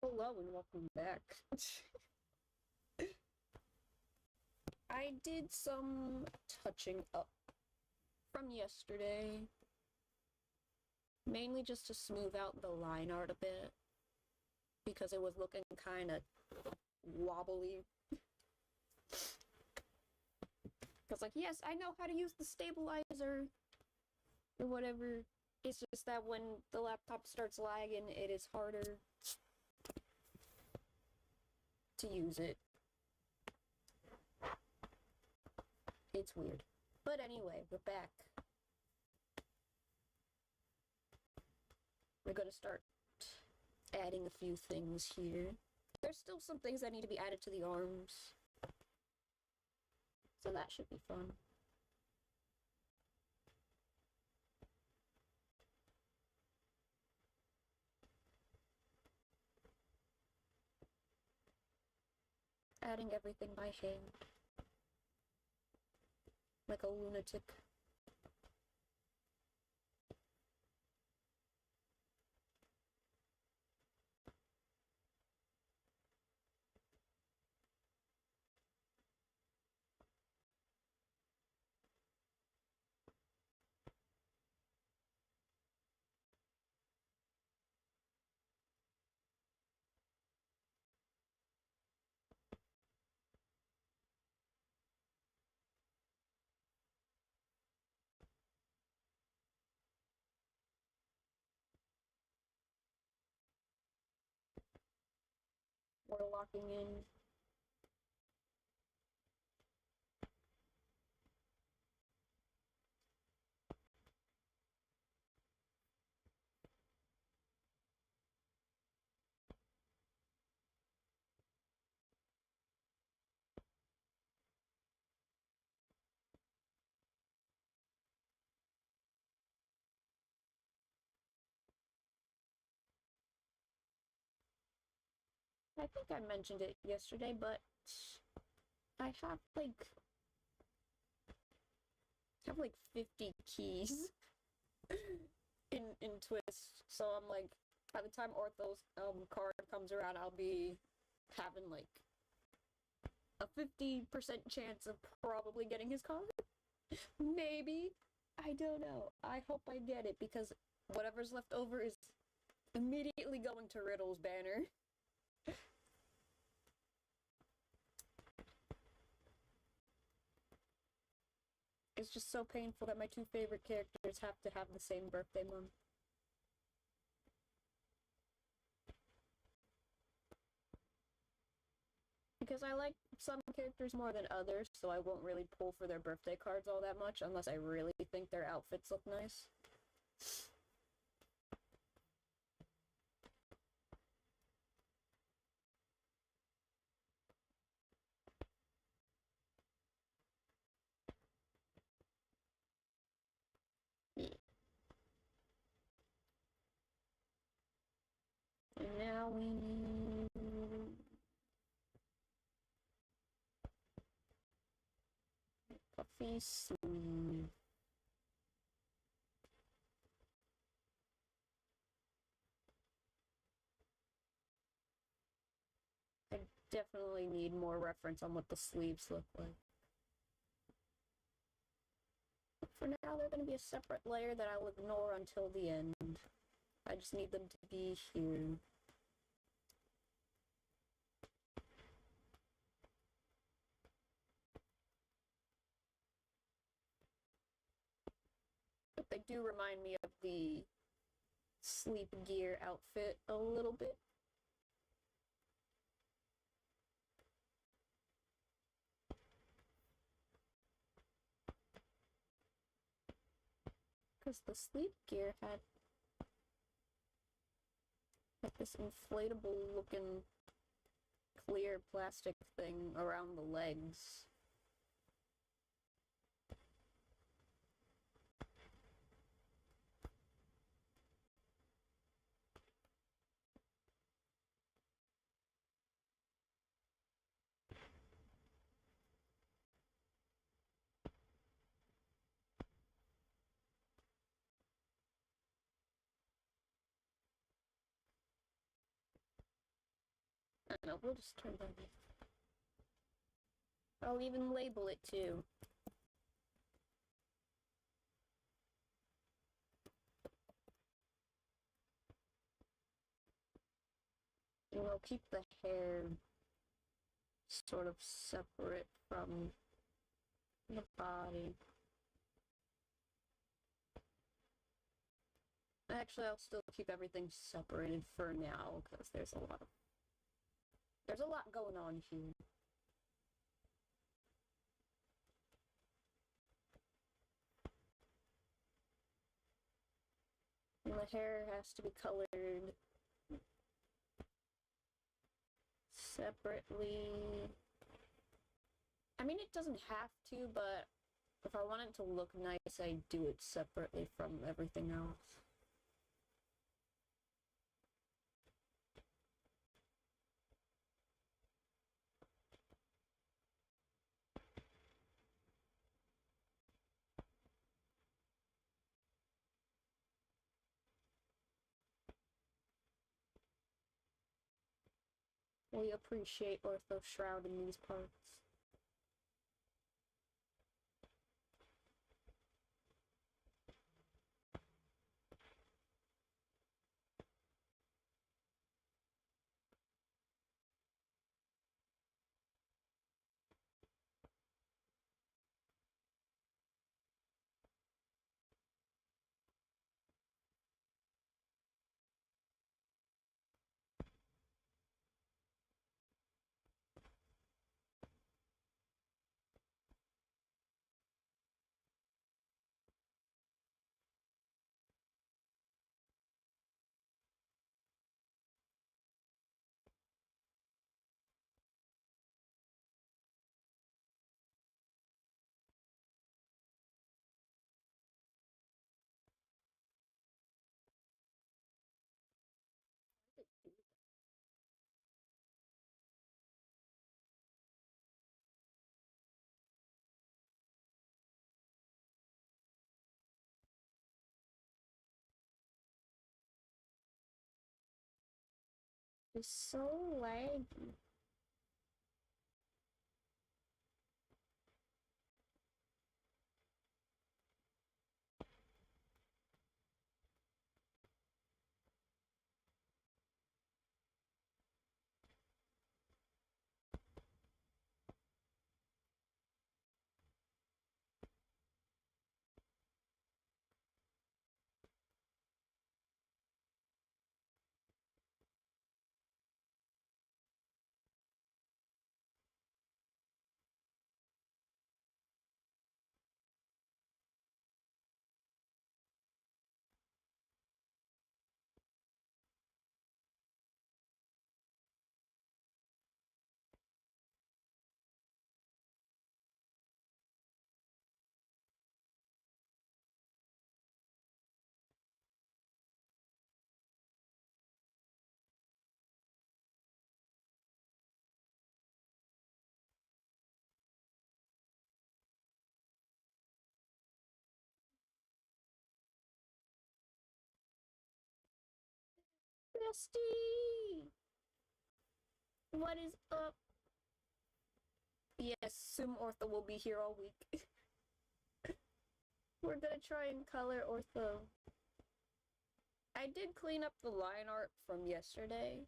Hello and welcome back. I did some touching up from yesterday, mainly just to smooth out the line art a bit, because it was looking kind of wobbly. Because, like, yes, I know how to use the stabilizer or whatever. It's just that when the laptop starts lagging, it is harder to use it. It's weird. But anyway, we're back. We're gonna start adding a few things here. There's still some things that need to be added to the arms. So that should be fun. Adding everything by hand. Like a lunatic. We're locking in. I think I mentioned it yesterday, but I have like 50 keys in Twist. So I'm like, by the time Ortho's card comes around, I'll be having like a 50% chance of probably getting his card. Maybe. I don't know. I hope I get it because whatever's left over is immediately going to Riddle's banner. It's just so painful that my two favorite characters have to have the same birthday month. Because I like some characters more than others, so I won't really pull for their birthday cards all that much unless I really think their outfits look nice. Yeah. And now we need puffy sleeve. I definitely need more reference on what the sleeves look like. For now, they're going to be a separate layer that I will ignore until the end. I just need them to be here. But they do remind me of the sleep gear outfit a little bit. Because the sleep gear had like this inflatable looking clear plastic thing around the legs. I don't know, we'll just turn that in. I'll even label it too. And we'll keep the hair sort of separate from the body. Actually, I'll still keep everything separated for now, because there's a lot going on here. And the hair has to be colored separately. I mean, it doesn't have to, but if I want it to look nice, I do it separately from everything else. We appreciate Ortho Shroud in these parts. It's so laggy. Bestie! What is up? Yes, soon Ortho will be here all week. We're gonna try and color Ortho. I did clean up the line art from yesterday.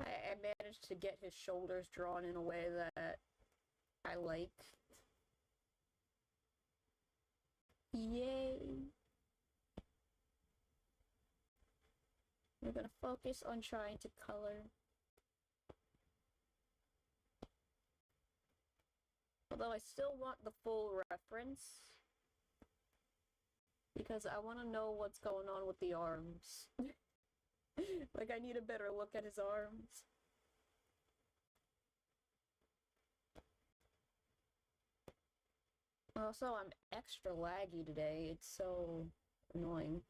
I managed to get his shoulders drawn in a way that I like. Yay! We're gonna focus on trying to color. Although I still want the full reference. Because I want to know what's going on with the arms. Like, I need a better look at his arms. Also, I'm extra laggy today. It's so annoying.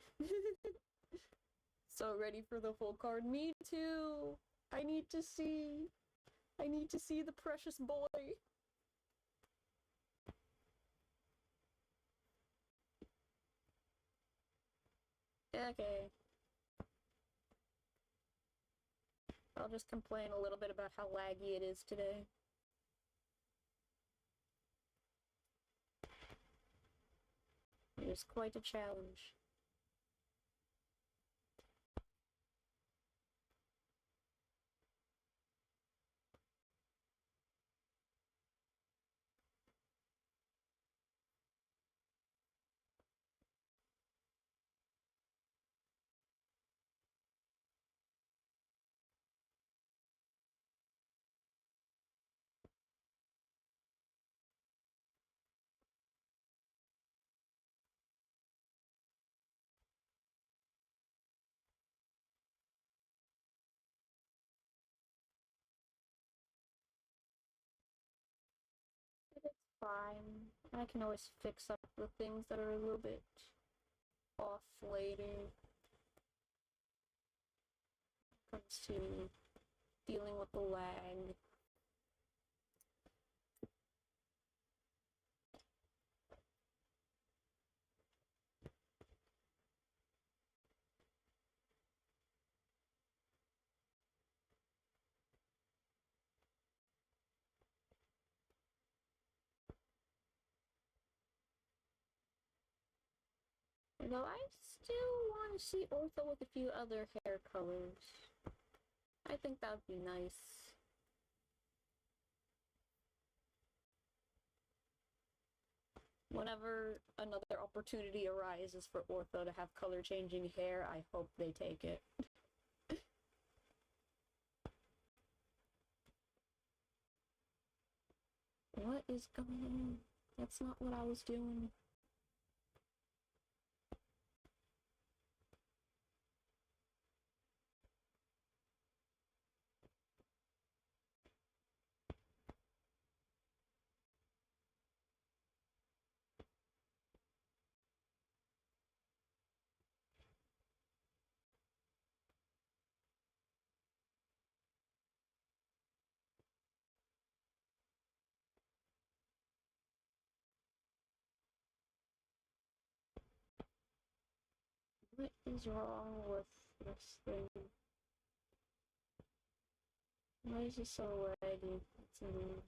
So ready for the full card. Me too! I need to see the precious boy. Okay. I'll just complain a little bit about how laggy it is today. It is quite a challenge. It's fine. I can always fix up the things that are a little bit off later. Comes to dealing with the lag. Though I still want to see Ortho with a few other hair colors. I think that would be nice. Whenever another opportunity arises for Ortho to have color-changing hair, I hope they take it. What is going on? That's not what I was doing. What is wrong with this thing? Why is it so laggy? It's annoying.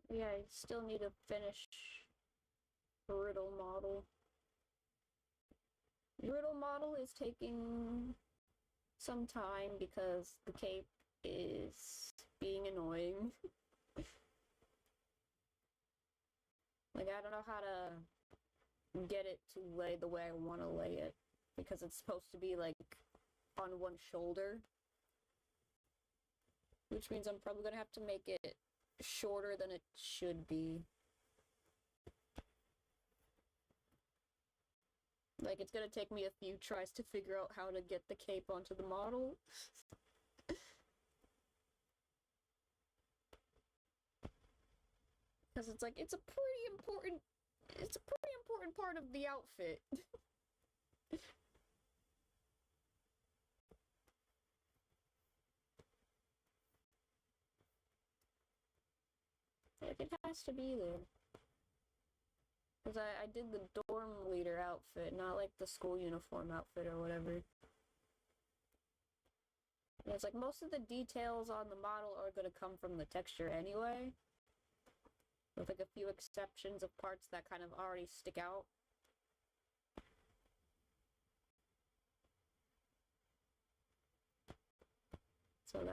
Yeah, I still need to finish Riddle model. Riddle model is taking some time because the cape is being annoying. Like, I don't know how to get it to lay the way I want to lay it, because it's supposed to be, like, on one shoulder. Which means I'm probably gonna have to make it shorter than it should be. Like, it's gonna take me a few tries to figure out how to get the cape onto the model. Because it's like, it's a pretty important part of the outfit. Like, it has to be there. Because I did the dorm leader outfit, not like the school uniform outfit or whatever. And it's like, most of the details on the model are going to come from the texture anyway. With like a few exceptions of parts that kind of already stick out. So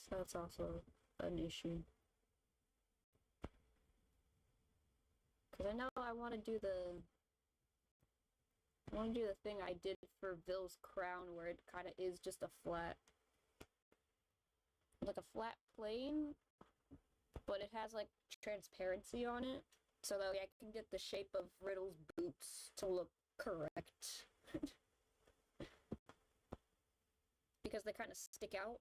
that's also an issue. Because I know I want to do the thing I did for Ville's crown, where it kind of is just a flat, like a flat plane, but it has like transparency on it, so that way I can get the shape of Riddle's boots to look correct. Because they kind of stick out.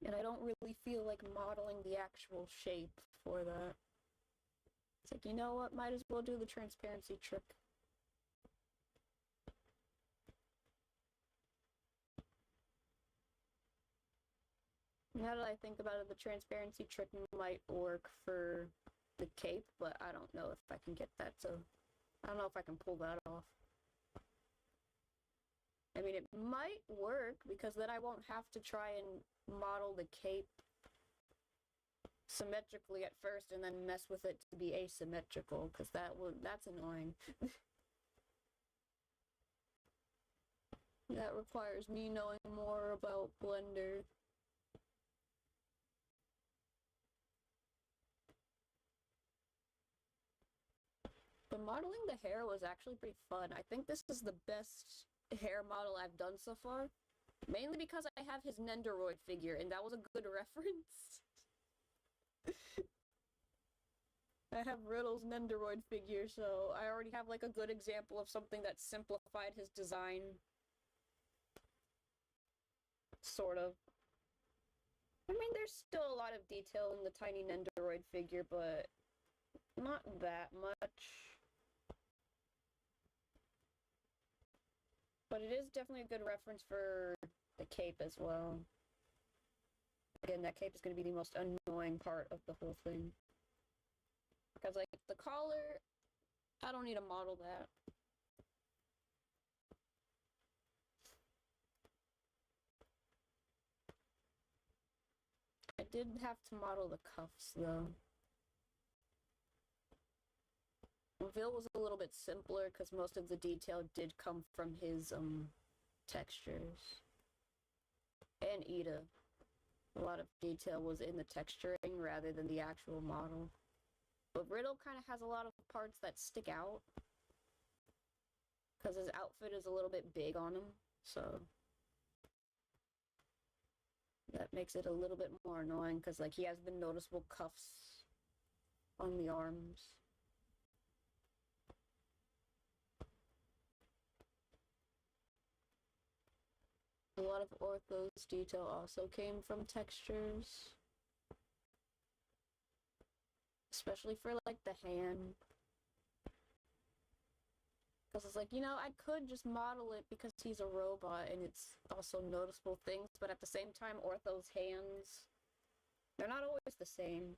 And I don't really feel like modeling the actual shape for that. It's like, you know what, might as well do the transparency trick. Now that I think about it, the transparency trick might work for the cape, but I don't know if I can get that to... I don't know if I can pull that off. I mean, it might work, because then I won't have to try and model the cape symmetrically at first and then mess with it to be asymmetrical, because that's annoying. That requires me knowing more about Blender. But modeling the hair was actually pretty fun. I think this is the best hair model I've done so far. Mainly because I have his Nendoroid figure, and that was a good reference. I have Riddle's Nendoroid figure, so I already have like a good example of something that simplified his design. Sort of. I mean, there's still a lot of detail in the tiny Nendoroid figure, but not that much. But it is definitely a good reference for the cape as well. Again, that cape is going to be the most annoying part of the whole thing. Because, like, the collar, I don't need to model that. I did have to model the cuffs, though. Vil was a little bit simpler, because most of the detail did come from his, textures. And Ida. A lot of detail was in the texturing rather than the actual model. But Riddle kind of has a lot of parts that stick out. Because his outfit is a little bit big on him, so... that makes it a little bit more annoying, because, like, he has the noticeable cuffs on the arms. A lot of Ortho's detail also came from textures. Especially for, like, the hand. Because it's like, you know, I could just model it because he's a robot and it's also noticeable things, but at the same time, Ortho's hands, they're not always the same.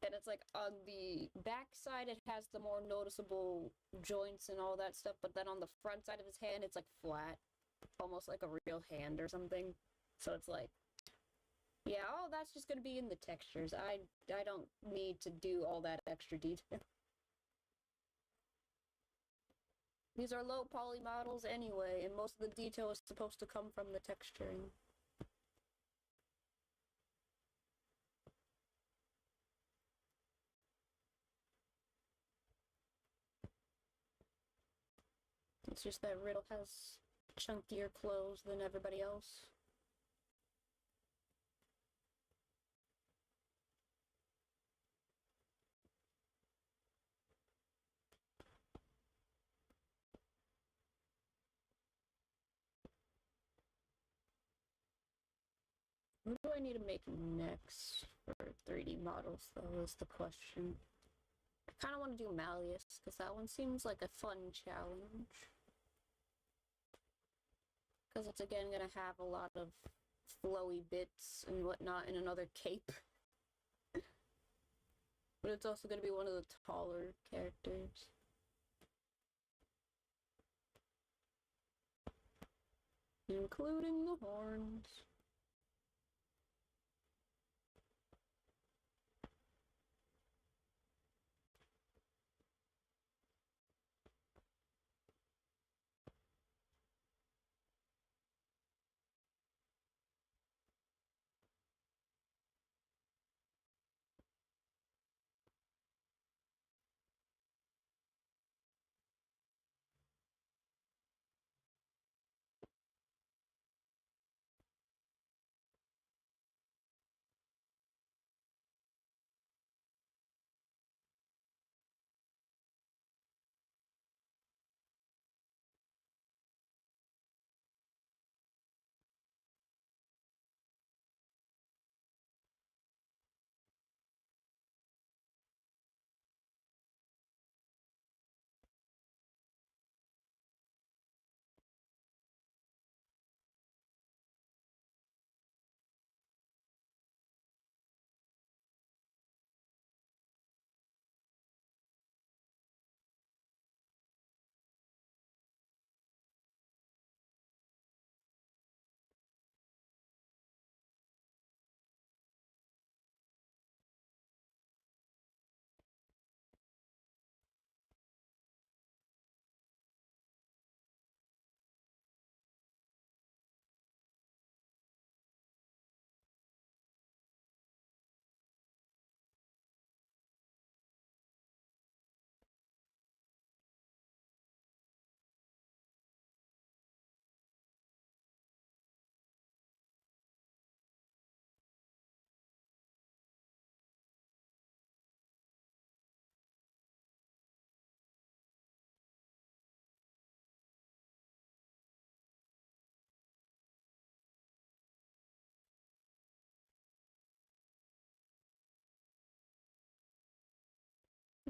And it's like, on the back side, it has the more noticeable joints and all that stuff, but then on the front side of his hand, it's like flat. Almost like a real hand or something. So it's like, yeah, all that's just gonna be in the textures. I don't need to do all that extra detail. These are low poly models anyway, and most of the detail is supposed to come from the texturing. It's just that Riddle has chunkier clothes than everybody else. What do I need to make next for 3D models, though, is the question. I kind of want to do Malleus, because that one seems like a fun challenge. Because it's again going to have a lot of flowy bits and whatnot in another cape. But it's also going to be one of the taller characters. Including the horns.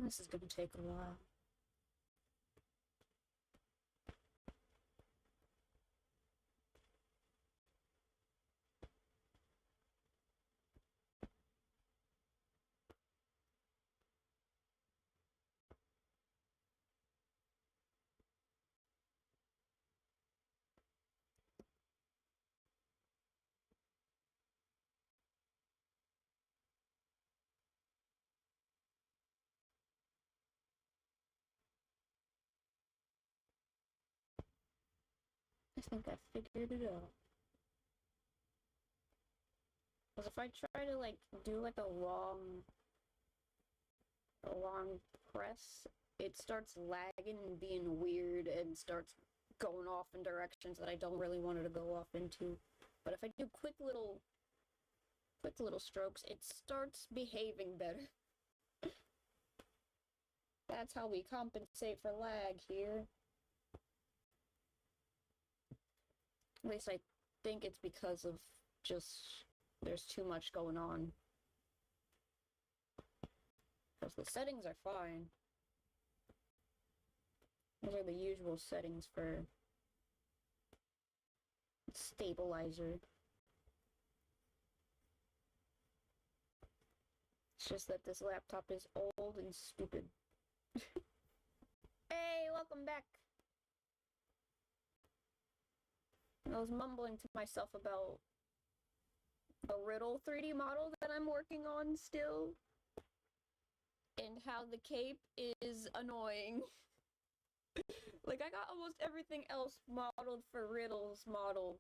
This is gonna take a while. I think I figured it out. Because if I try to, like, do, like, a long press, it starts lagging and being weird and starts going off in directions that I don't really want it to go off into. But if I do quick little strokes, it starts behaving better. That's how we compensate for lag here. At least I think it's because of just there's too much going on. Because the settings are fine. Those are the usual settings for stabilizer. It's just that this laptop is old and stupid. Hey, welcome back! I was mumbling to myself about a riddle 3D model that I'm working on still, and how the cape is annoying. Like, I got almost everything else modeled for Riddle's model.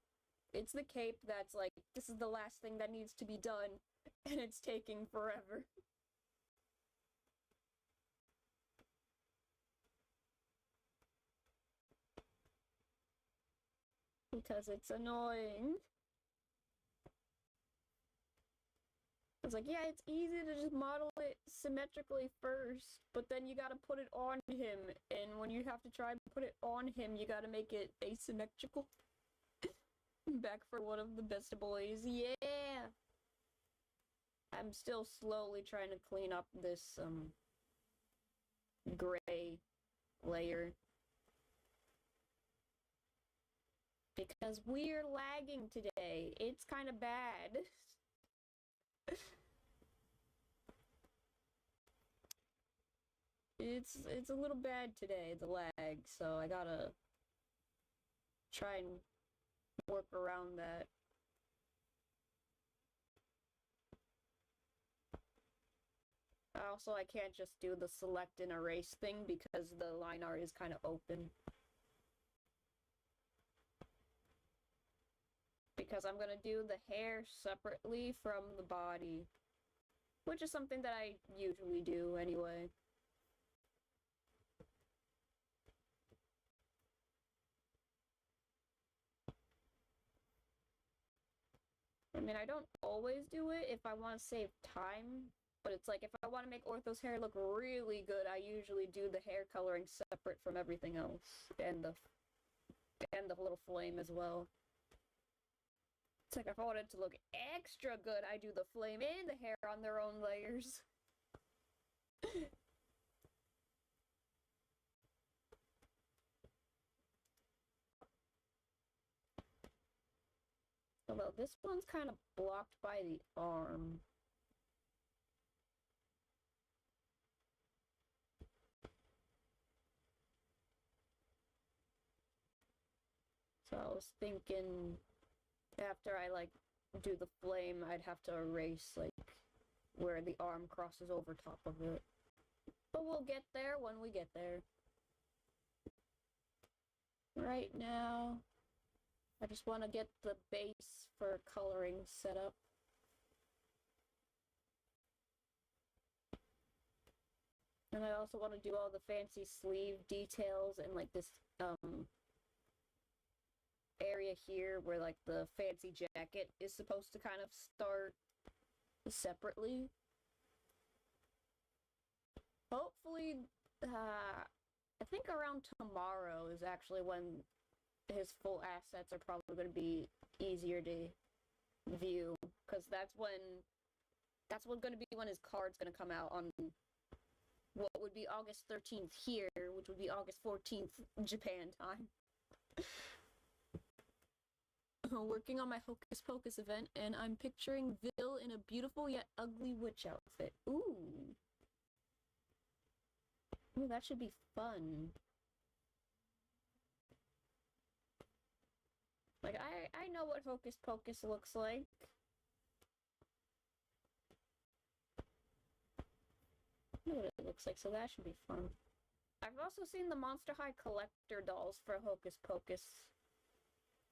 It's the cape that's like, this is the last thing that needs to be done, and it's taking forever. Because it's annoying. It's like, yeah, it's easy to just model it symmetrically first, but then you gotta put it on him, and when you have to try and put it on him, you gotta make it asymmetrical. Back for one of the best boys, yeah! I'm still slowly trying to clean up this, gray layer. Because we're lagging today. It's kind of bad. It's a little bad today, the lag, so I gotta try and work around that. Also, I can't just do the select and erase thing because the line art is kind of open. Because I'm gonna do the hair separately from the body, which is something that I usually do anyway. I mean, I don't always do it if I want to save time, but it's like if I want to make Ortho's hair look really good, I usually do the hair coloring separate from everything else, and the little flame as well. It's like if I wanted to look extra good, I do the flame and the hair on their own layers. Although this one's kind of blocked by the arm. So I was thinking after I, like, do the flame, I'd have to erase, like, where the arm crosses over top of it. But we'll get there when we get there. Right now, I just want to get the base for coloring set up. And I also want to do all the fancy sleeve details and, like, this, area here where, like, the fancy jacket is supposed to kind of start separately. Hopefully, I think around tomorrow is actually when his full assets are probably going to be easier to view, because that's going to be when his card's going to come out on what would be August 13th here, which would be August 14th Japan time. Working on my Hocus Pocus event, and I'm picturing Vil in a beautiful yet ugly witch outfit. Ooh. Ooh, that should be fun. Like, I know what Hocus Pocus looks like. I know what it looks like, so that should be fun. I've also seen the Monster High collector dolls for Hocus Pocus.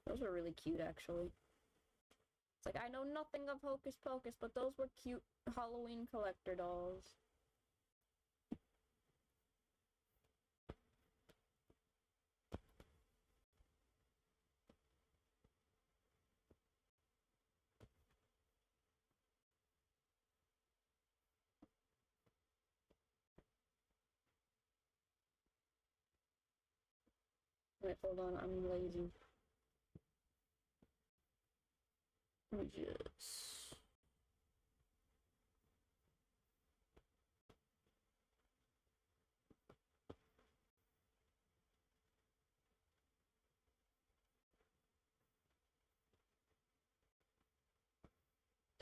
Those were really cute, actually. It's like, I know nothing of Hocus Pocus, but those were cute Halloween collector dolls. Wait, hold on, I'm lazy. Let me just...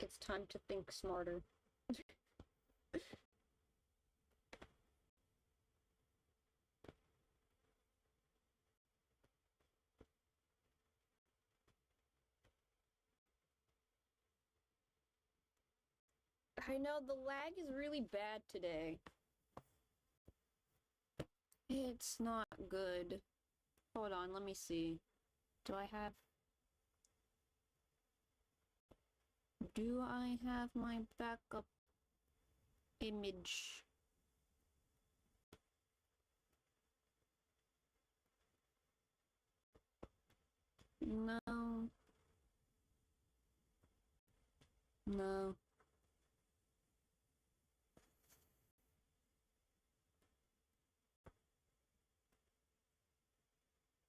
It's time to think smarter. I know, the lag is really bad today. It's not good. Hold on, let me see. Do I have my backup image? No. No.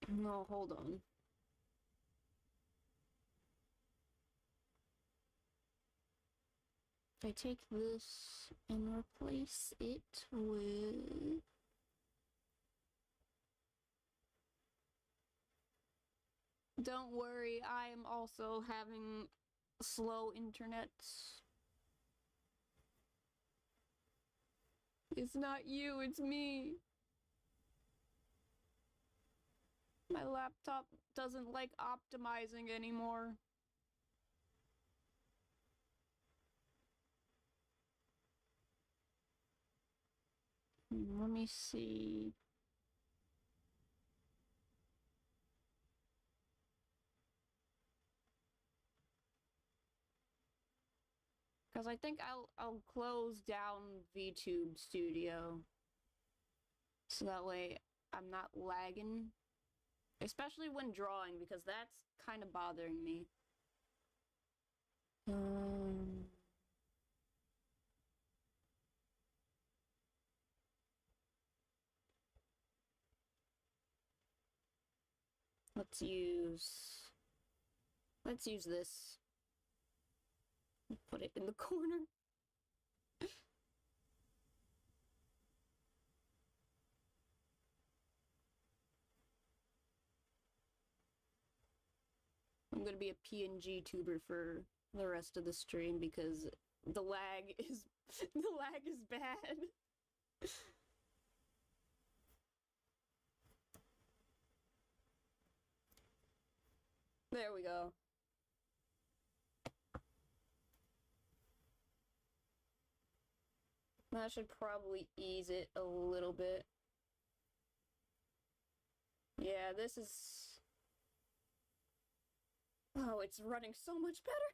No, hold on. If I take this and replace it with... Don't worry, I am also having slow internet. It's not you, it's me. My laptop doesn't like optimizing anymore. Let me see. Because I think I'll close down VTube Studio. So that way I'm not lagging. Especially when drawing, because that's kind of bothering me. Let's use this. Put it in the corner. I'm gonna be a PNG tuber for the rest of the stream because the lag is bad. There we go. That should probably ease it a little bit. Yeah, this is... Oh, it's running so much better!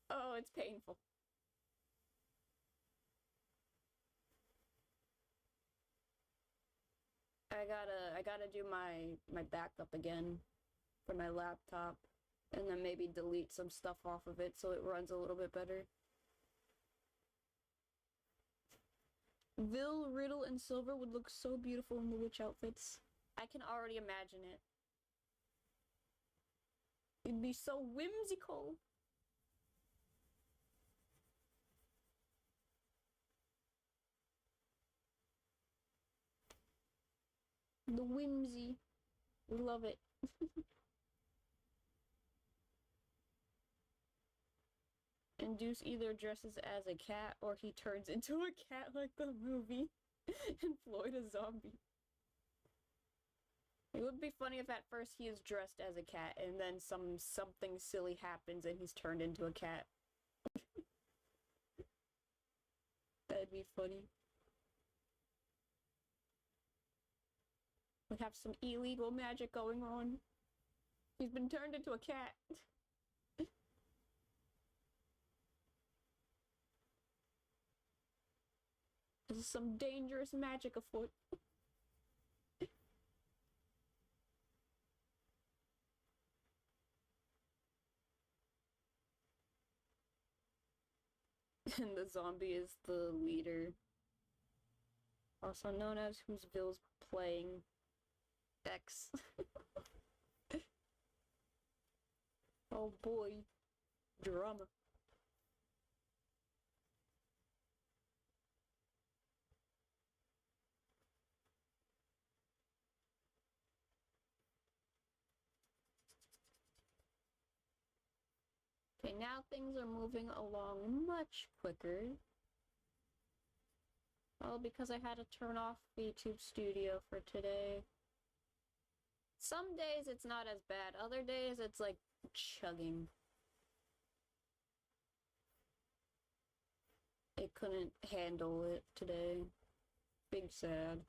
Oh, it's painful. I gotta do my backup again for my laptop, and then maybe delete some stuff off of it so it runs a little bit better. Vil, Riddle, and Silver would look so beautiful in the witch outfits. I can already imagine it. It'd be so whimsical. The whimsy. We love it. And Deuce either dresses as a cat or he turns into a cat like the movie. And Floyd a zombie. It would be funny if at first he is dressed as a cat and then something silly happens and he's turned into a cat. That'd be funny. We have some illegal magic going on. He's been turned into a cat. There's some dangerous magic afoot. And the zombie is the leader. Also known as whose Bill's playing X. Oh boy. Drama. Okay, now things are moving along much quicker. Well, because I had to turn off YouTube Studio for today. Some days it's not as bad, other days it's like chugging. It couldn't handle it today. Big sad.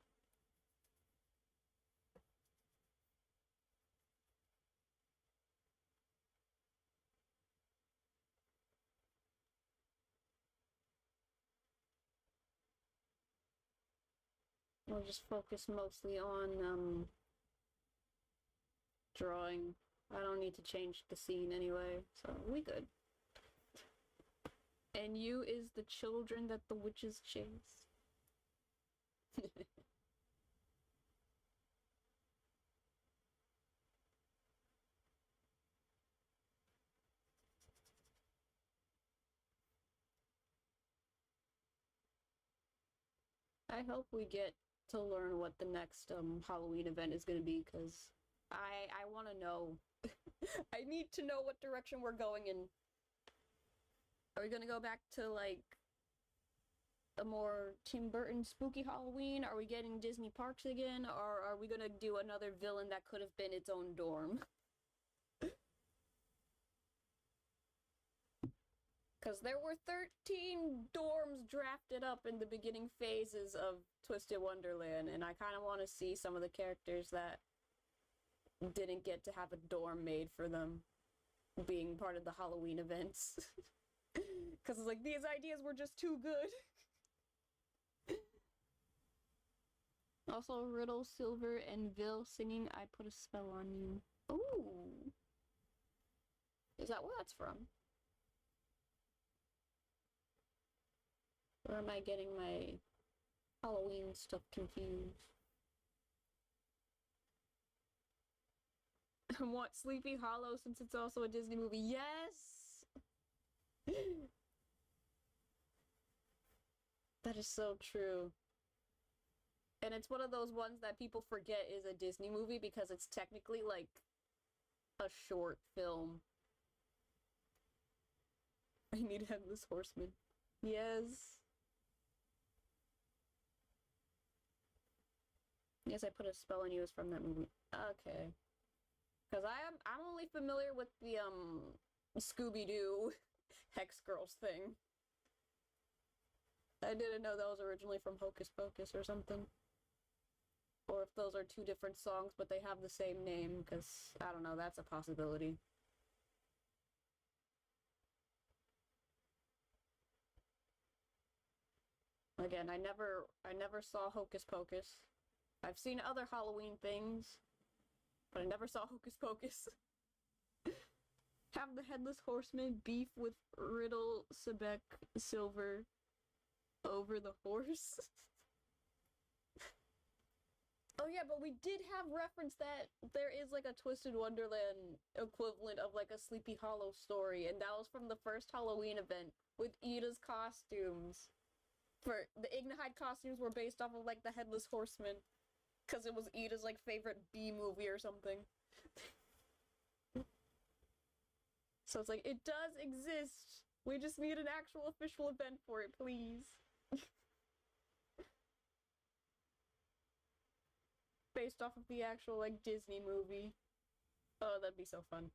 I'll just focus mostly on drawing. I don't need to change the scene anyway, so we good. And you is the children that the witches chase. I hope we get to learn what the next Halloween event is going to be, because I want to know. I need to know what direction we're going in. Are we going to go back to, like, a more Tim Burton spooky Halloween? Are we getting Disney parks again? Or are we going to do another villain that could have been its own dorm? Because there were 13 dorms drafted up in the beginning phases of Twisted Wonderland, and I kind of want to see some of the characters that didn't get to have a dorm made for them being part of the Halloween events. Because it's like, these ideas were just too good. Also, Riddle, Silver, and Vil singing I Put a Spell on You. Ooh. Is that where that's from? Or am I getting my Halloween stuff confused? I want Sleepy Hollow since it's also a Disney movie. Yes! That is so true. And it's one of those ones that people forget is a Disney movie because it's technically like a short film. I need Headless Horseman. Yes. Yes, I Put a Spell on You is from that movie. Okay. Because I'm only familiar with the Scooby-Doo Hex Girls thing. I didn't know that was originally from Hocus Pocus or something. Or if those are two different songs, but they have the same name, because, I don't know, that's a possibility. Again, I never saw Hocus Pocus. I've seen other Halloween things, but I never saw Hocus Pocus. Have the Headless Horseman beef with Riddle, Sebek, Silver over the horse. Oh yeah, but we did have reference that there is like a Twisted Wonderland equivalent of like a Sleepy Hollow story, and that was from the first Halloween event with Ida's costumes. For the Ignahide costumes were based off of like the Headless Horseman. Because it was Ida's, like, favorite B movie or something. So it's like, it does exist. We just need an actual official event for it, please. Based off of the actual, like, Disney movie. Oh, that'd be so fun.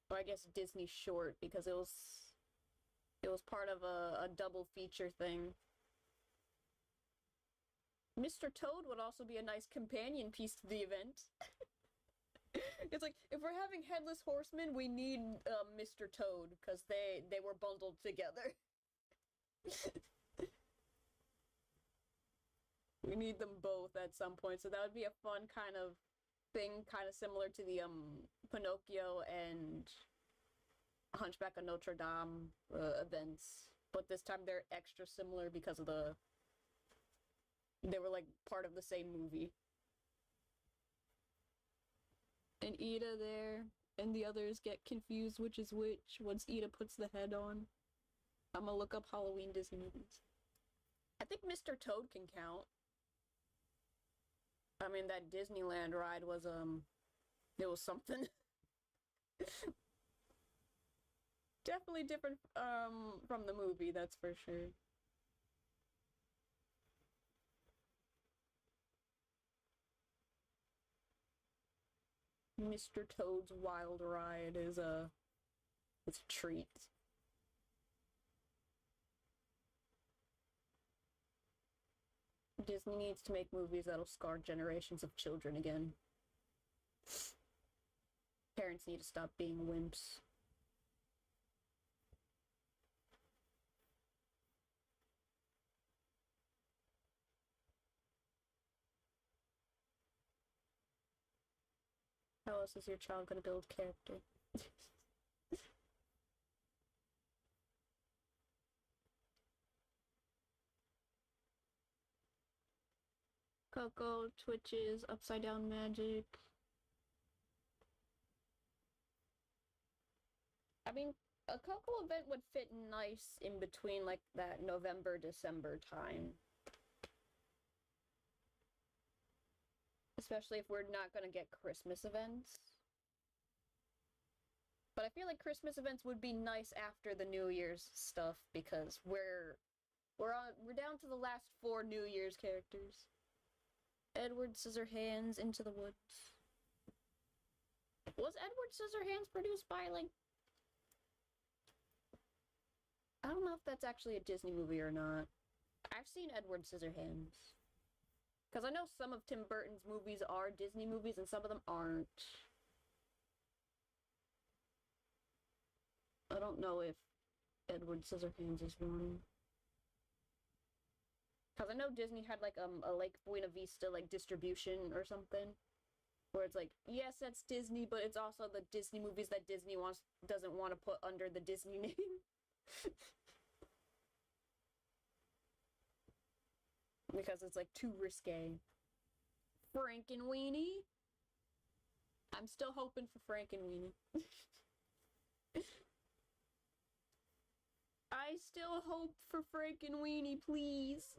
Or I guess Disney short, because it was part of a double feature thing. Mr. Toad would also be a nice companion piece to the event. It's like, if we're having Headless Horseman, we need Mr. Toad, because they were bundled together. We need them both at some point, so that would be a fun kind of thing, kind of similar to the Pinocchio and Hunchback of Notre Dame events, but this time they're extra similar because of they were like part of the same movie. And Ida there, and the others get confused which is which once Ida puts the head on. I'm gonna look up Halloween Disney movies. I think Mr. Toad can count. I mean, that Disneyland ride was, it was something. Definitely different, from the movie, that's for sure. Mr. Toad's Wild Ride is it's a treat. Disney needs to make movies that'll scar generations of children again. Parents need to stop being wimps. How else is your child gonna build character? Coco, Twitches, Upside Down Magic. I mean, a Coco event would fit nice in between, like, that November, December time. Especially if we're not gonna get Christmas events. But I feel like Christmas events would be nice after the New Year's stuff, because we're down to the last 4 New Year's characters. Edward Scissorhands, Into the Woods. Was Edward Scissorhands produced by, like... I don't know if that's actually a Disney movie or not. I've seen Edward Scissorhands. Because I know some of Tim Burton's movies are Disney movies and some of them aren't. I don't know if Edward Scissorhands is one. Because I know Disney had, like, a Lake Buena Vista, like, distribution or something. Where it's like, yes, that's Disney, but it's also the Disney movies that Disney doesn't want to put under the Disney name. Because it's, like, too risque. Frankenweenie? I'm still hoping for Frankenweenie. I still hope for Frankenweenie, please.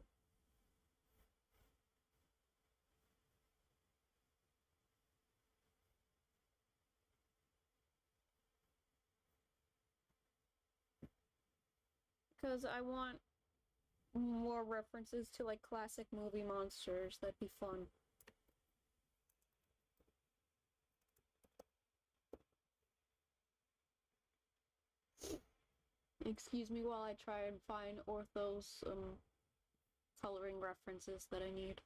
Because I want more references to, like, classic movie monsters. That'd be fun. Excuse me while I try and find Ortho's, coloring references that I need.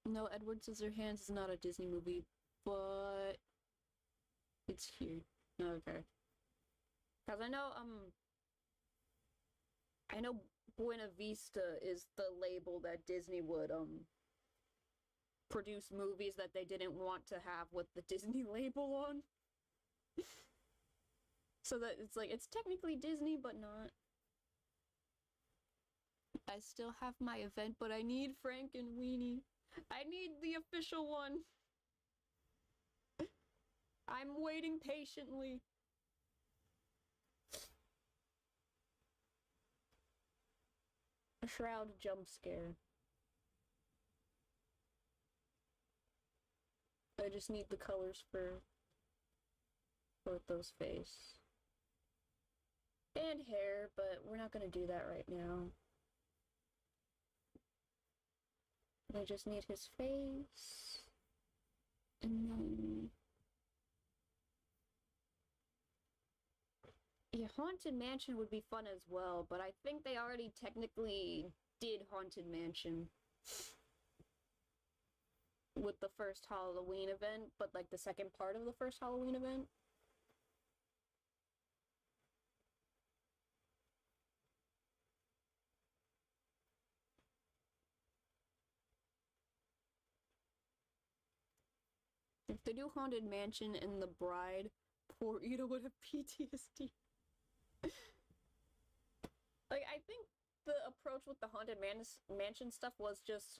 No, Edward Scissorhands is not a Disney movie, but it's here. Okay. Because I know Buena Vista is the label that Disney would, produce movies that they didn't want to have with the Disney label on. So that it's like, it's technically Disney, but not. I still have my event, but I need Frankenweenie. I need the official one. I'm waiting patiently. A Shroud jump scare. I just need the colors for Ortho's face. And hair, but we're not gonna do that right now. I just need his face. And then... yeah, Haunted Mansion would be fun as well, but I think they already technically did Haunted Mansion with the first Halloween event, but like the second part of the first Halloween event. If they do Haunted Mansion and the bride, poor Ida would have PTSD. Like, I think the approach with the Haunted Mansion stuff was just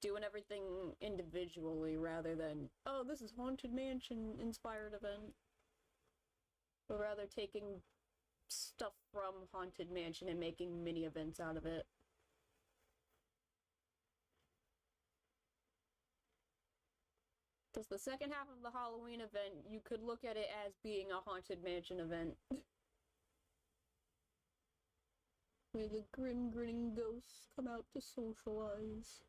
doing everything individually rather than, oh, this is Haunted Mansion inspired event. But rather taking stuff from Haunted Mansion and making mini events out of it. Because the second half of the Halloween event, you could look at it as being a Haunted Mansion event. Where the grim grinning ghosts come out to socialize.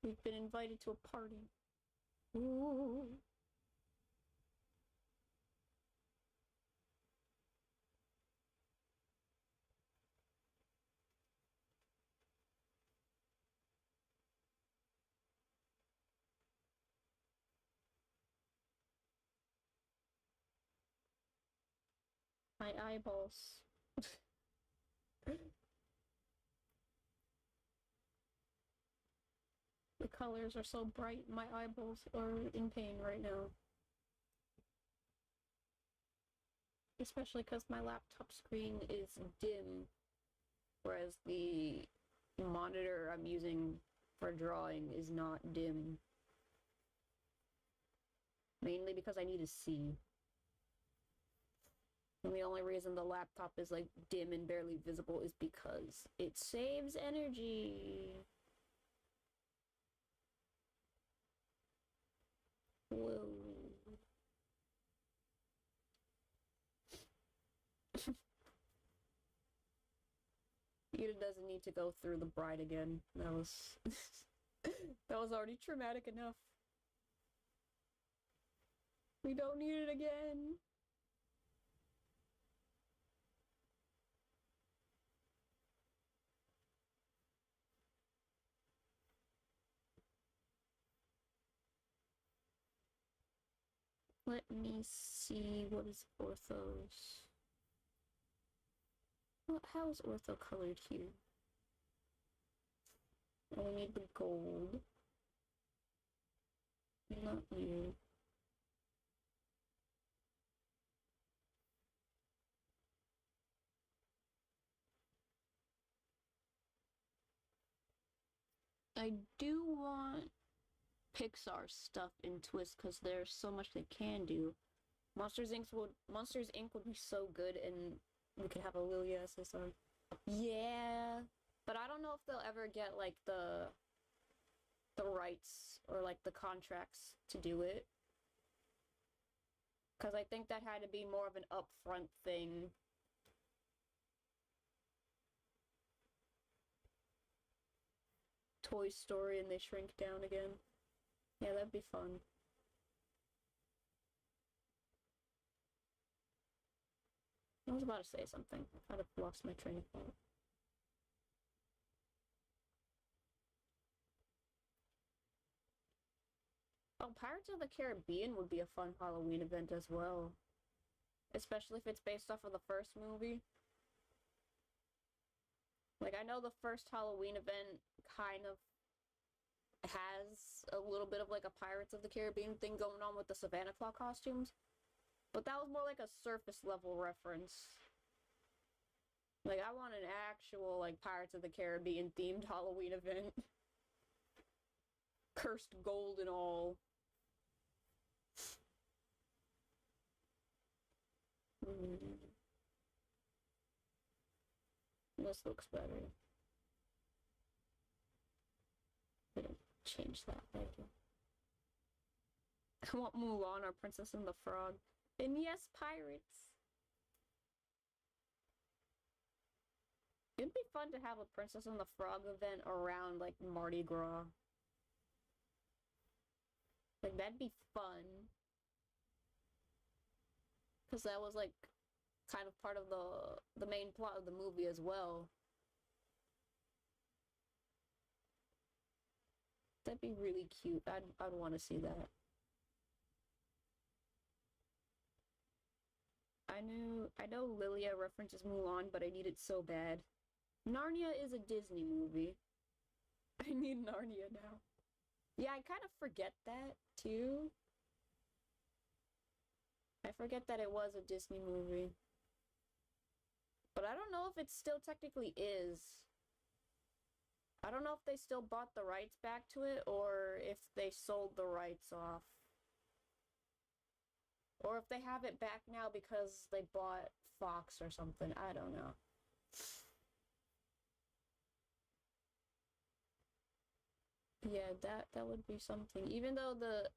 We've been invited to a party. Ooh. My eyeballs. The colors are so bright, my eyeballs are in pain right now. Especially because my laptop screen is dim, whereas the monitor I'm using for drawing is not dim. Mainly because I need to see. And the only reason the laptop is like dim and barely visible is because it saves energy. Whoa. Ida doesn't need to go through the bride again. That was that was already traumatic enough. We don't need it again. Let me see, what is Ortho's? Well, how is Ortho colored here? I need the gold. Not you. I do want Pixar stuff in Twist because there's so much they can do. Monsters Inc. would be so good, and we could have a Lilia SSR. Yeah, but I don't know if they'll ever get like the rights or like the contracts to do it, because I think that had to be more of an upfront thing. Toy Story and they shrink down again. Yeah, that'd be fun. I was about to say something. I'd have lost my train of thought. Oh, Pirates of the Caribbean would be a fun Halloween event as well. Especially if it's based off of the first movie. Like, I know the first Halloween event kind of has a little bit of like a Pirates of the Caribbean thing going on with the Savannah Claw costumes. But that was more like a surface level reference. Like, I want an actual, like, Pirates of the Caribbean themed Halloween event. Cursed gold and all. Mm, this looks better. Didn't change that. Thank you. I want Mulan or Princess and the Frog. And yes, pirates. It'd be fun to have a Princess and the Frog event around, like, Mardi Gras. Like, that'd be fun. Because that was, like, kind of part of the main plot of the movie as well. That'd be really cute. I'd want to see that. I know Lilia references Mulan, but I need it so bad. Narnia is a Disney movie. I need Narnia now. Yeah, I kind of forget that, too. I forget that it was a Disney movie. But I don't know if it still technically is. I don't know if they still bought the rights back to it, or if they sold the rights off. Or if they have it back now because they bought Fox or something. I don't know. Yeah, that would be something. Even though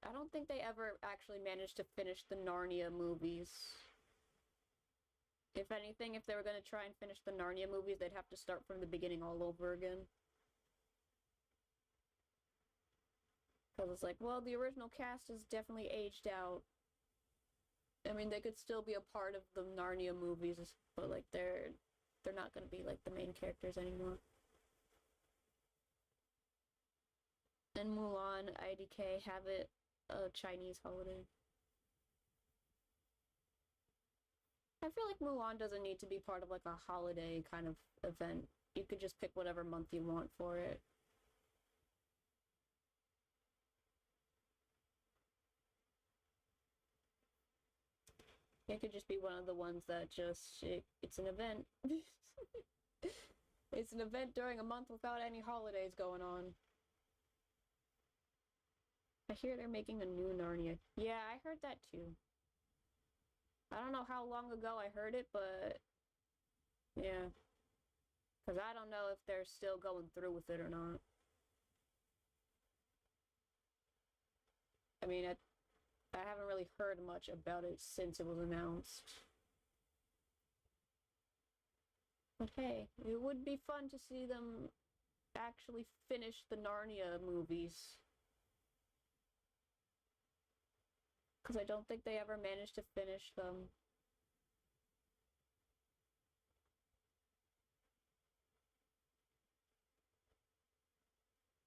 I don't think they ever actually managed to finish the Narnia movies. If anything, if they were going to try and finish the Narnia movies, they'd have to start from the beginning all over again. Because it's like, well, the original cast is definitely aged out. I mean, they could still be a part of the Narnia movies, but like they're not going to be like the main characters anymore. And Mulan, IDK, have it a Chinese holiday. I feel like Mulan doesn't need to be part of like a holiday kind of event. You could just pick whatever month you want for it. It could just be one of the ones that it's an event. It's an event during a month without any holidays going on. I hear they're making a new Narnia. Yeah, I heard that too. I don't know how long ago I heard it, but yeah. Because I don't know if they're still going through with it or not. I mean, I haven't really heard much about it since it was announced. But hey, it would be fun to see them actually finish the Narnia movies. Because I don't think they ever managed to finish them.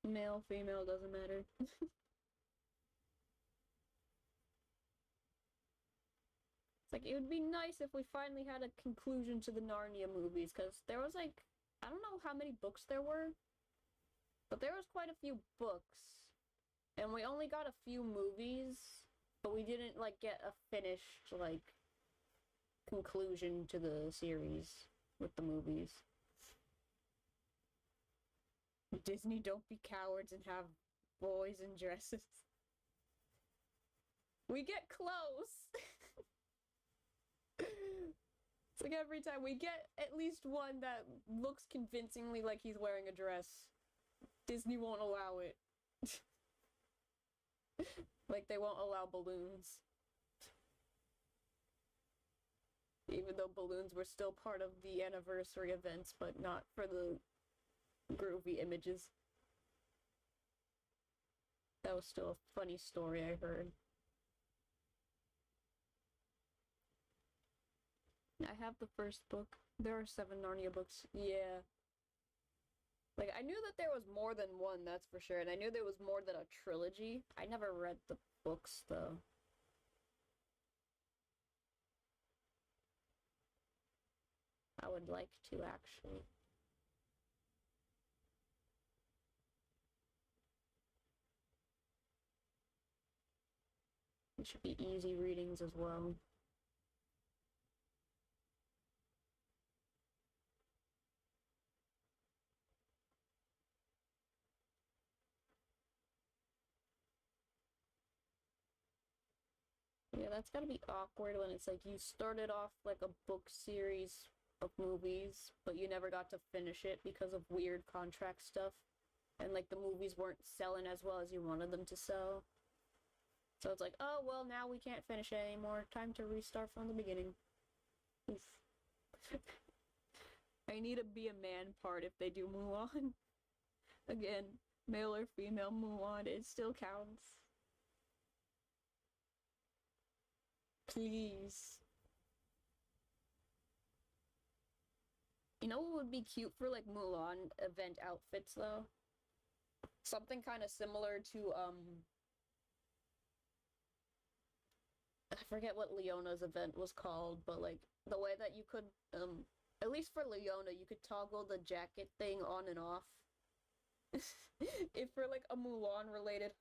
Male, female, doesn't matter. It's like, it would be nice if we finally had a conclusion to the Narnia movies, because there was like, I don't know how many books there were, but there was quite a few books, and we only got a few movies, but we didn't like get a finished like conclusion to the series with the movies. Disney, don't be cowards and have boys in dresses. We get close. It's like every time we get at least one that looks convincingly like he's wearing a dress. Disney won't allow it. Like they won't allow balloons. Even though balloons were still part of the anniversary events, but not for the groovy images. That was still a funny story I heard. I have the first book. There are 7 Narnia books. Yeah. Like, I knew that there was more than one, that's for sure. And I knew there was more than a trilogy. I never read the books, though. I would like to, actually. It should be easy readings as well. Yeah, that's gotta be awkward when it's like you started off like a book series of movies, but you never got to finish it because of weird contract stuff. And like the movies weren't selling as well as you wanted them to sell. So it's like, oh, well, now we can't finish it anymore. Time to restart from the beginning. Oof. I need a be a man part if they do Mulan. Again, male or female Mulan, it still counts. Please. You know what would be cute for like Mulan event outfits though? Something kind of similar to I forget what Leona's event was called, but like the way that you could at least for Leona you could toggle the jacket thing on and off. If for like a Mulan related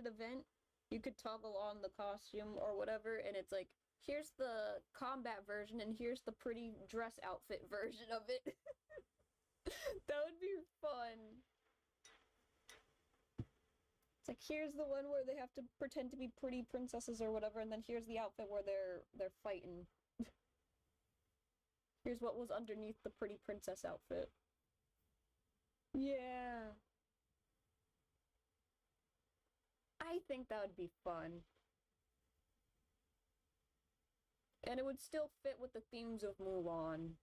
event, you could toggle on the costume or whatever, and it's like here's the combat version and here's the pretty dress outfit version of it. That would be fun. It's like here's the one where they have to pretend to be pretty princesses or whatever, and then here's the outfit where they're fighting. Here's what was underneath the pretty princess outfit. Yeah. I think that would be fun. And it would still fit with the themes of Mulan.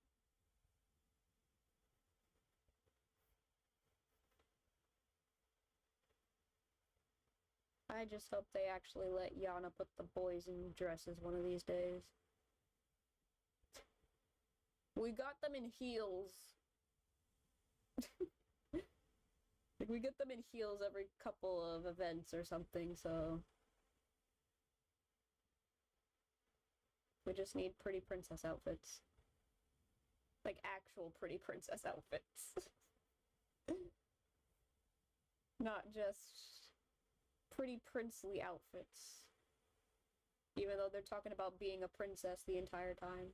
I just hope they actually let Yana put the boys in dresses one of these days. We got them in heels. Like, we get them in heels every couple of events or something, so... We just need pretty princess outfits. Like, actual pretty princess outfits. Not just pretty princely outfits. Even though they're talking about being a princess the entire time.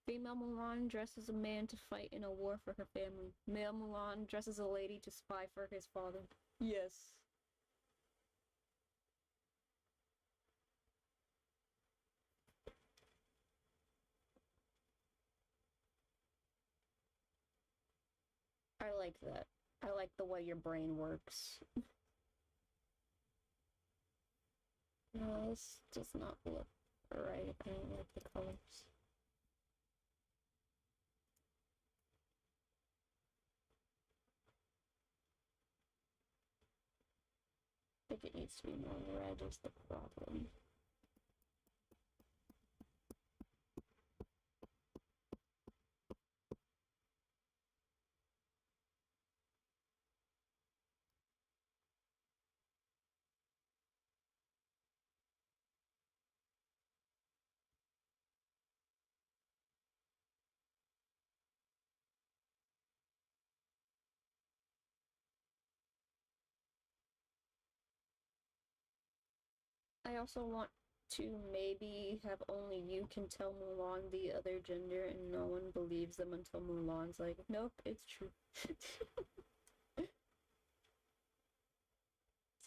Female Mulan dresses a man to fight in a war for her family. Male Mulan dresses a lady to spy for his father. Yes. I like that. I like the way your brain works. No, this does not look right. I don't like the colors. I think it needs to be more red is the problem. I also want to maybe have only you can tell Mulan the other gender and no one believes them until Mulan's like, nope, it's true. It's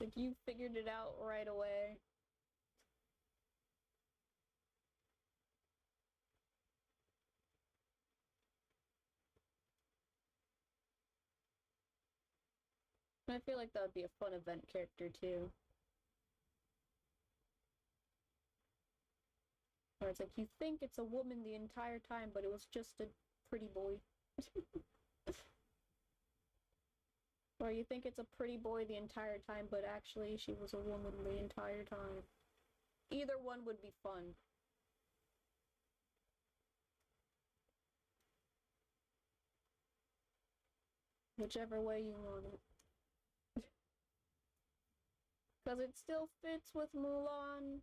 like you figured it out right away. I feel like that would be a fun event character too. Where it's like you think it's a woman the entire time, but it was just a pretty boy. Or you think it's a pretty boy the entire time, but actually she was a woman the entire time. Either one would be fun. Whichever way you want it. Because it still fits with Mulan.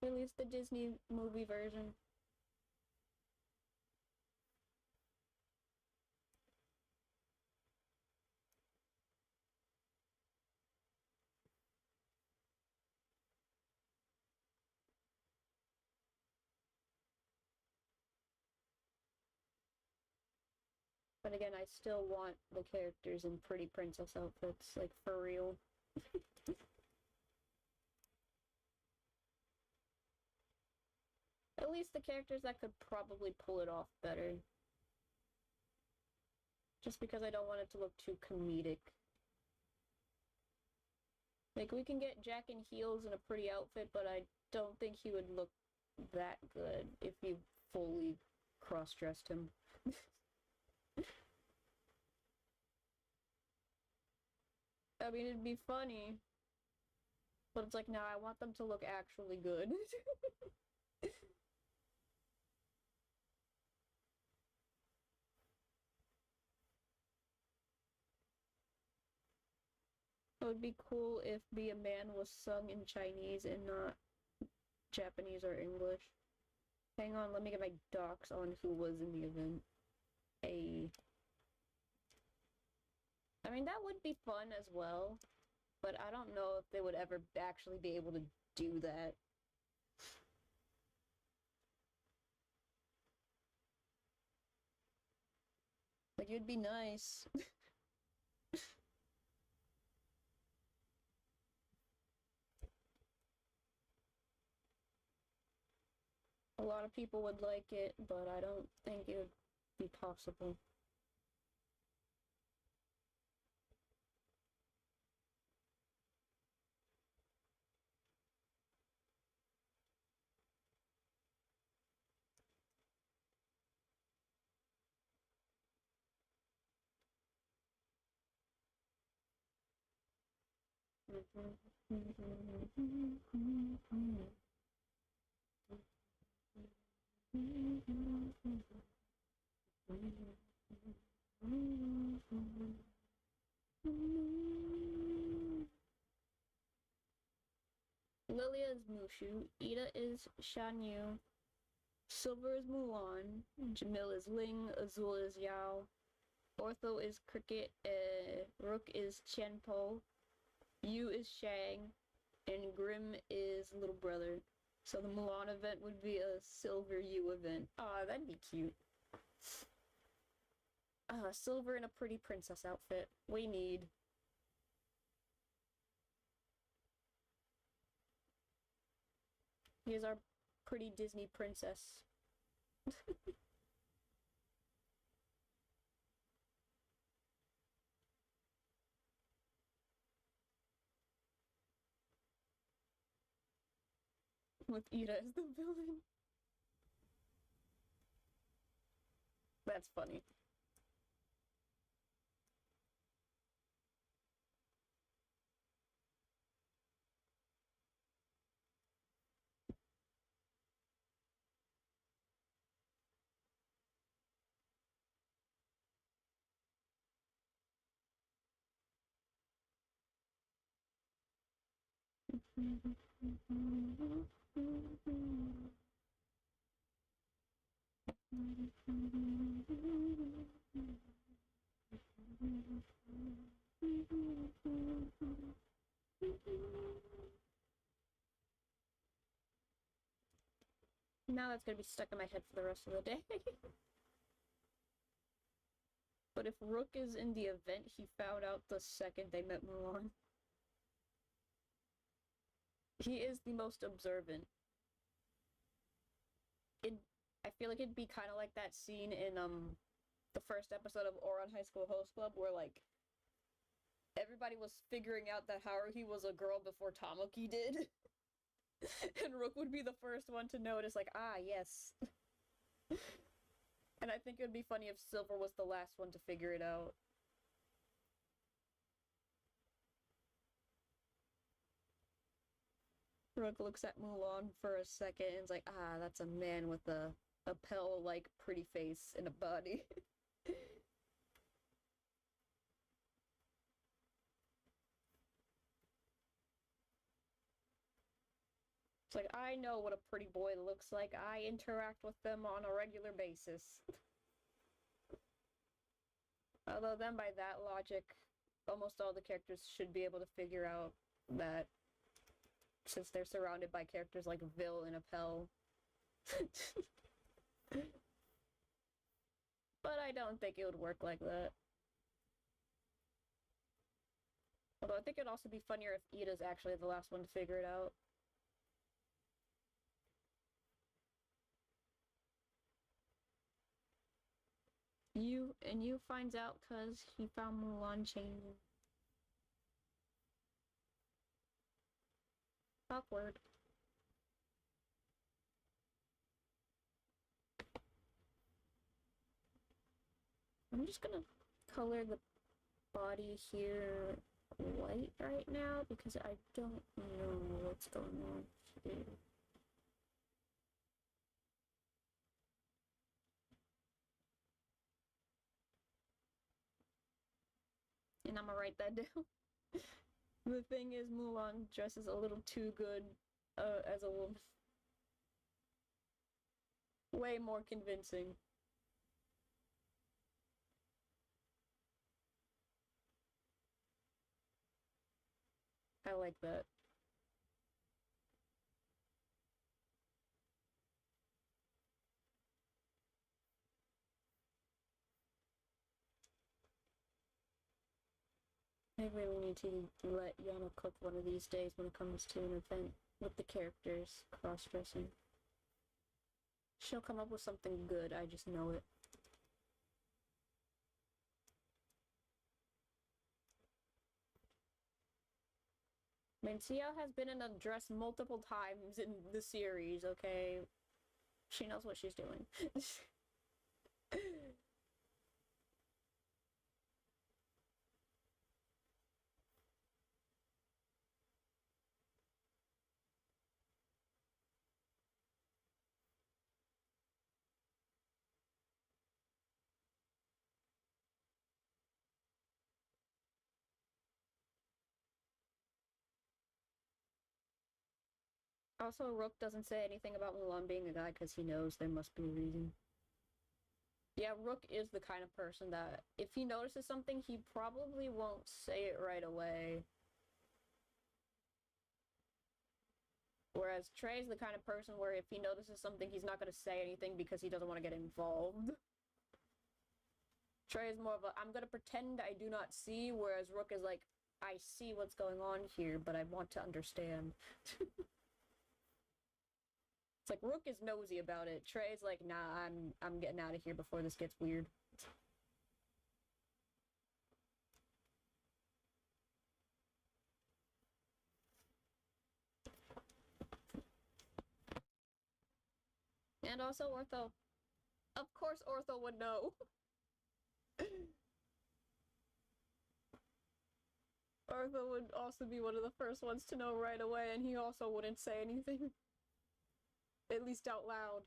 At least the Disney movie version. Then again, I still want the characters in pretty princess outfits, like for real. At least the characters that could probably pull it off better. Just because I don't want it to look too comedic. Like, we can get Jack in heels in a pretty outfit, but I don't think he would look that good if you fully cross-dressed him. I mean, it'd be funny, but it's like, no, I want them to look actually good. It would be cool if Be a Man was sung in Chinese and not Japanese or English. Hang on, let me get my docs on who was in the event. I mean, that would be fun as well, but I don't know if they would ever actually be able to do that. Like, it'd be nice. A lot of people would like it, but I don't think it would be possible. Lilia is Mushu, Ida is Shanyu, Silver is Mulan, Jamil is Ling, Azul is Yao, Ortho is Cricket, Rook is Qianpo, Yu is Shang, and Grim is Little Brother. So the Mulan event would be a Silver Yu event. Aw, that'd be cute. Silver in a pretty princess outfit. We need. Here's our pretty Disney princess. With Ida as the villain. That's funny. Now that's gonna be stuck in my head for the rest of the day. But if Rook is in the event, he found out the second they met Mulan. He is the most observant. I feel like it'd be kind of like that scene in the first episode of Ouran High School Host Club where like everybody was figuring out that Haruhi was a girl before Tamaki did. And Rook would be the first one to notice, like, ah, yes. And I think it would be funny if Silver was the last one to figure it out. Rook looks at Mulan for a second and is like, ah, that's a man with a Pell-like pretty face and a body. It's like, I know what a pretty boy looks like. I interact with them on a regular basis. Although then by that logic, almost all the characters should be able to figure out that since they're surrounded by characters like Vil and Appel. But I don't think it would work like that. Although I think it'd also be funnier if Ida's actually the last one to figure it out. You finds out because he found Mulan changing. Awkward. I'm just gonna color the body here white right now because I don't know what's going on here. And I'm gonna write that down. The thing is, Mulan dresses a little too good as a woman. Way more convincing. I like that. I really need to let Yana cook one of these days when it comes to an event with the characters cross-dressing. She'll come up with something good, I just know it. I mean, Sia has been in a dress multiple times in the series, okay? She knows what she's doing. Also, Rook doesn't say anything about Mulan being a guy because he knows there must be a reason. Yeah, Rook is the kind of person that if he notices something, he probably won't say it right away. Whereas Trey's the kind of person where if he notices something, he's not going to say anything because he doesn't want to get involved. Trey is more of a, I'm going to pretend I do not see, whereas Rook is like, I see what's going on here, but I want to understand. It's like Rook is nosy about it. Trey's like, nah, I'm getting out of here before this gets weird. And also Ortho. Of course Ortho would know. Ortho would also be one of the first ones to know right away, and he also wouldn't say anything. At least out loud.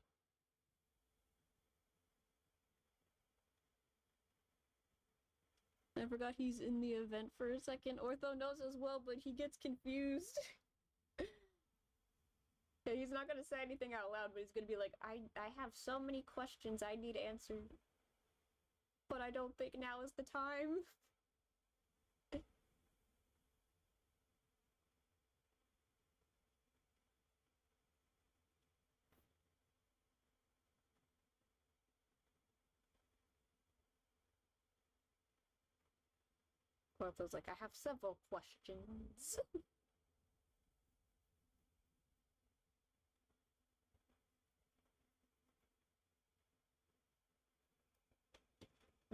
I forgot he's in the event for a second. Ortho knows as well, but he gets confused. Yeah, he's not gonna say anything out loud, but he's gonna be like, I have so many questions I need answered. But I don't think now is the time. Ortho's like, I have several questions.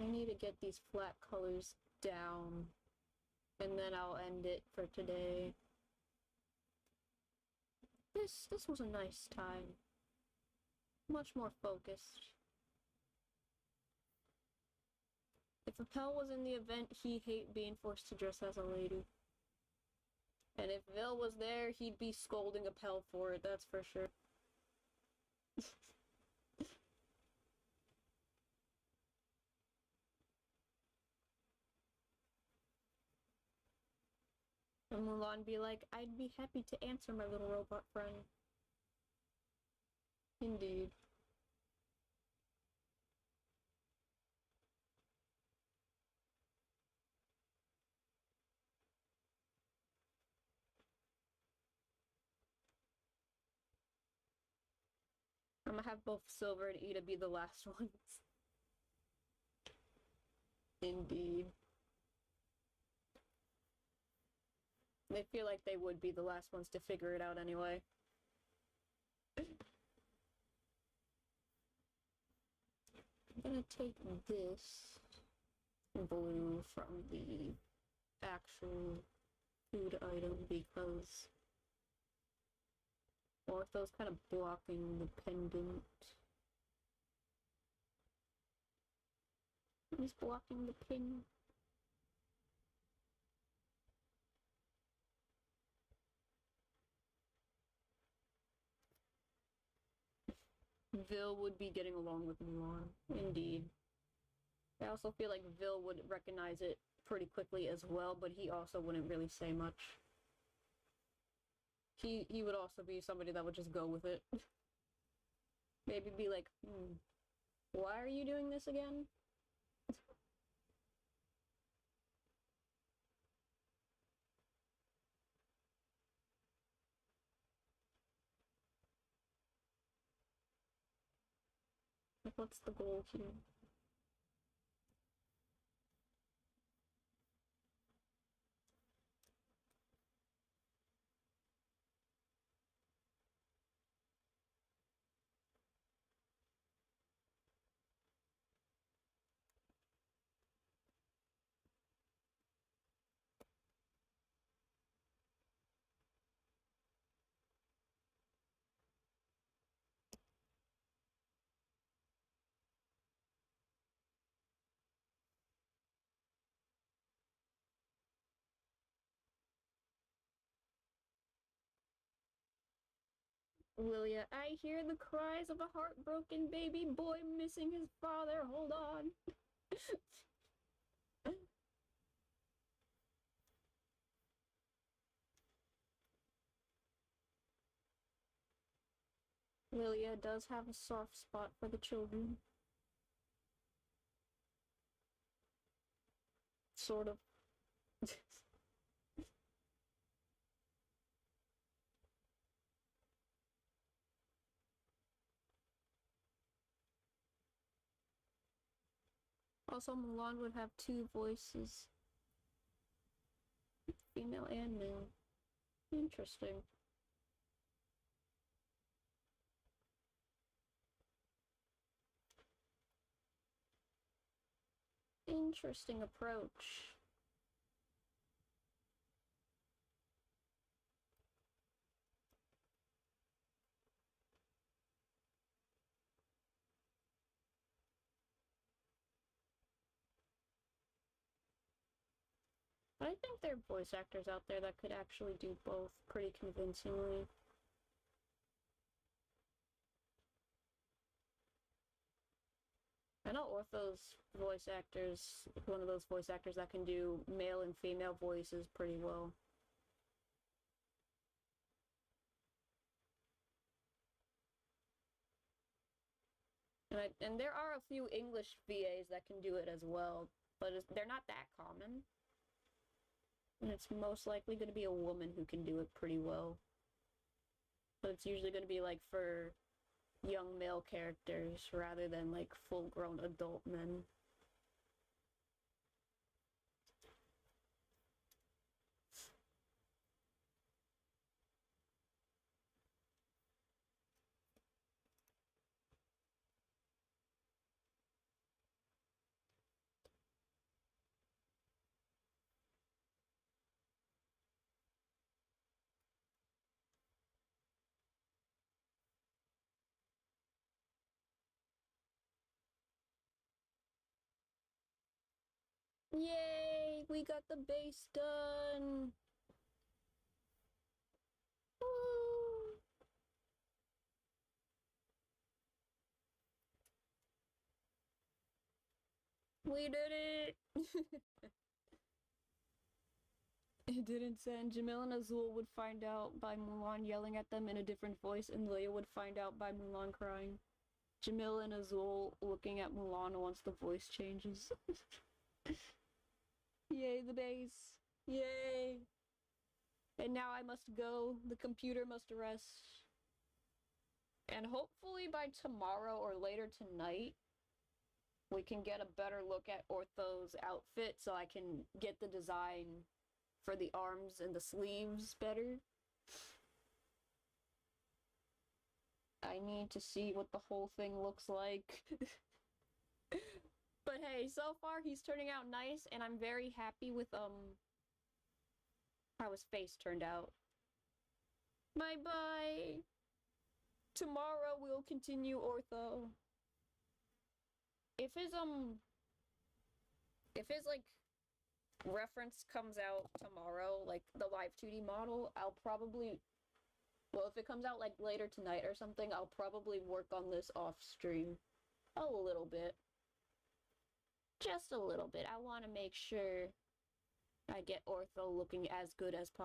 I need to get these flat colors down, and then I'll end it for today. This was a nice time. Much more focused. If Appel was in the event, he'd hate being forced to dress as a lady. And if Vil was there, he'd be scolding Appel for it, that's for sure. And Mulan be like, I'd be happy to answer, my little robot friend. Indeed. I'm gonna have both Silver and Ida be the last ones. Indeed. They feel like they would be the last ones to figure it out anyway. I'm gonna take this blue from the actual food item because Ortho's kind of blocking the pendant. He's blocking the pin. Vil would be getting along with Mulan. Indeed. I also feel like Vil would recognize it pretty quickly as well, but he also wouldn't really say much. He would also be somebody that would just go with it. Maybe be like, why are you doing this again? What's the goal here? Lilia, I hear the cries of a heartbroken baby boy missing his father. Hold on. Lilia does have a soft spot for the children. Sort of. Also, Mulan would have two voices. Female and male. Interesting. Interesting approach. I think there are voice actors out there that could actually do both pretty convincingly. I know Ortho's voice actors, one of those voice actors that can do male and female voices pretty well. And there are a few English VAs that can do it as well, but they're not that common. And it's most likely going to be a woman who can do it pretty well. But it's usually going to be like for young male characters rather than like full-grown adult men. Yay! We got the base done! Woo! We did it! It didn't send. Jamil and Azul would find out by Mulan yelling at them in a different voice, and Leia would find out by Mulan crying. Jamil and Azul looking at Mulan once the voice changes. Yay, the base! Yay! And now I must go. The computer must rest. And hopefully by tomorrow or later tonight, we can get a better look at Ortho's outfit so I can get the design for the arms and the sleeves better. I need to see what the whole thing looks like. But hey, so far he's turning out nice, and I'm very happy with how his face turned out. Bye-bye! Tomorrow we'll continue Ortho. If his like reference comes out tomorrow, like the live 2D model, I'll probably, well, if it comes out like later tonight or something, I'll probably work on this off stream a little bit. Just a little bit. I want to make sure I get Ortho looking as good as possible.